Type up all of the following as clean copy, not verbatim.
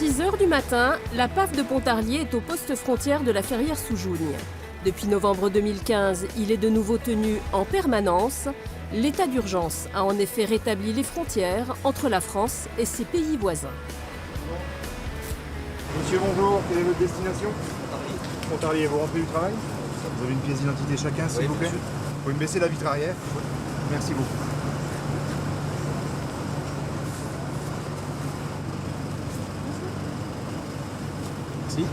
6 h du matin, la PAF de Pontarlier est au poste frontière de la Ferrière-sous-Jougne. Depuis novembre 2015, il est de nouveau tenu en permanence. L'état d'urgence a en effet rétabli les frontières entre la France et ses pays voisins. Monsieur, bonjour, quelle est votre destination? Pontarlier, vous rentrez du travail? Vous avez une pièce d'identité chacun, s'il vous plaît? Vous pouvez me baisser la vitre arrière? Merci beaucoup. Merci.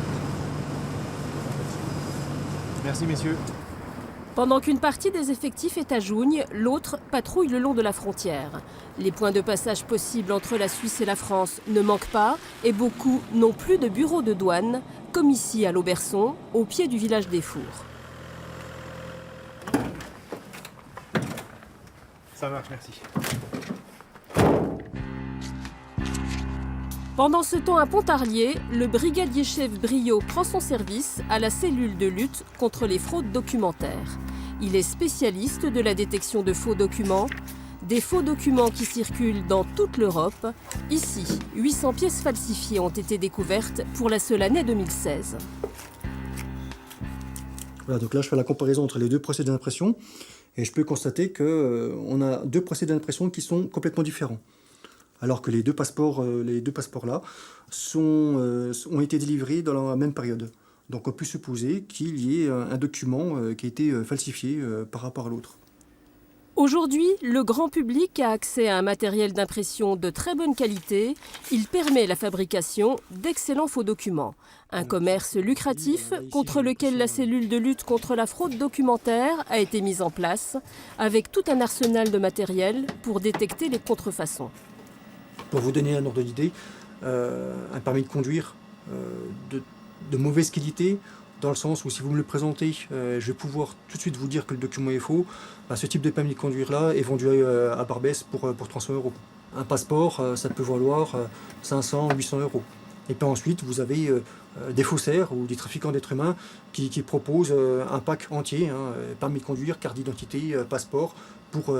Merci, messieurs. Pendant qu'une partie des effectifs est à Jougne, l'autre patrouille le long de la frontière. Les points de passage possibles entre la Suisse et la France ne manquent pas et beaucoup n'ont plus de bureau de douane, comme ici à l'Auberçon, au pied du village des Fours. Ça marche, merci. Pendant ce temps à Pontarlier, le brigadier-chef Briot prend son service à la cellule de lutte contre les fraudes documentaires. Il est spécialiste de la détection de faux documents, des faux documents qui circulent dans toute l'Europe. Ici, 800 pièces falsifiées ont été découvertes pour la seule année 2016. Voilà, donc là je fais la comparaison entre les deux procédés d'impression et je peux constater qu'on a deux procédés d'impression qui sont complètement différents. Alors que les deux passeports-là ont été délivrés dans la même période. Donc on peut supposer qu'il y ait un document qui a été falsifié par rapport à l'autre. Aujourd'hui, le grand public a accès à un matériel d'impression de très bonne qualité. Il permet la fabrication d'excellents faux documents. Un commerce lucratif contre lequel la cellule de lutte contre la fraude documentaire a été mise en place, avec tout un arsenal de matériel pour détecter les contrefaçons. Pour vous donner un ordre d'idée, un permis de conduire de mauvaise qualité, dans le sens où si vous me le présentez, je vais pouvoir tout de suite vous dire que le document est faux. Ce type de permis de conduire-là est vendu à Barbès pour 300 €. Un passeport, ça peut valoir 500, 800 €. Et puis ensuite, vous avez des faussaires ou des trafiquants d'êtres humains qui proposent un pack entier, permis de conduire, carte d'identité, passeport, pour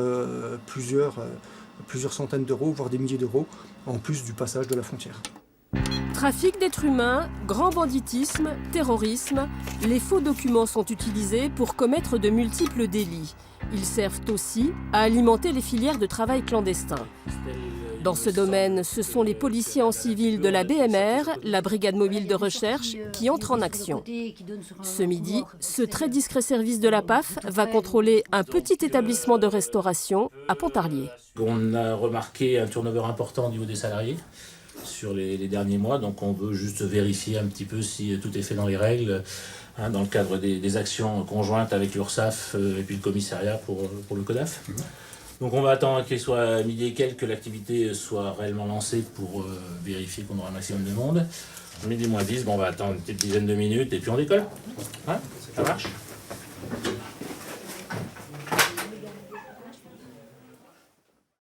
plusieurs centaines d'euros, voire des milliers d'euros, en plus du passage de la frontière. Trafic d'êtres humains, grand banditisme, terrorisme, les faux documents sont utilisés pour commettre de multiples délits. Ils servent aussi à alimenter les filières de travail clandestin. Dans ce domaine, ce sont les policiers en civil de la BMR, la brigade mobile de recherche, qui entrent en action. Ce midi, ce très discret service de la PAF va contrôler un petit établissement de restauration à Pontarlier. On a remarqué un turnover important au niveau des salariés sur les derniers mois, donc on veut juste vérifier un petit peu si tout est fait dans les règles, dans le cadre des actions conjointes avec l'URSSAF et puis le commissariat pour le CODAF. Donc on va attendre qu'il soit midi et quelques, que l'activité soit réellement lancée pour vérifier qu'on aura un maximum de monde. Midi moins 10, on va attendre une petite dizaine de minutes et puis on décolle. Ça marche ?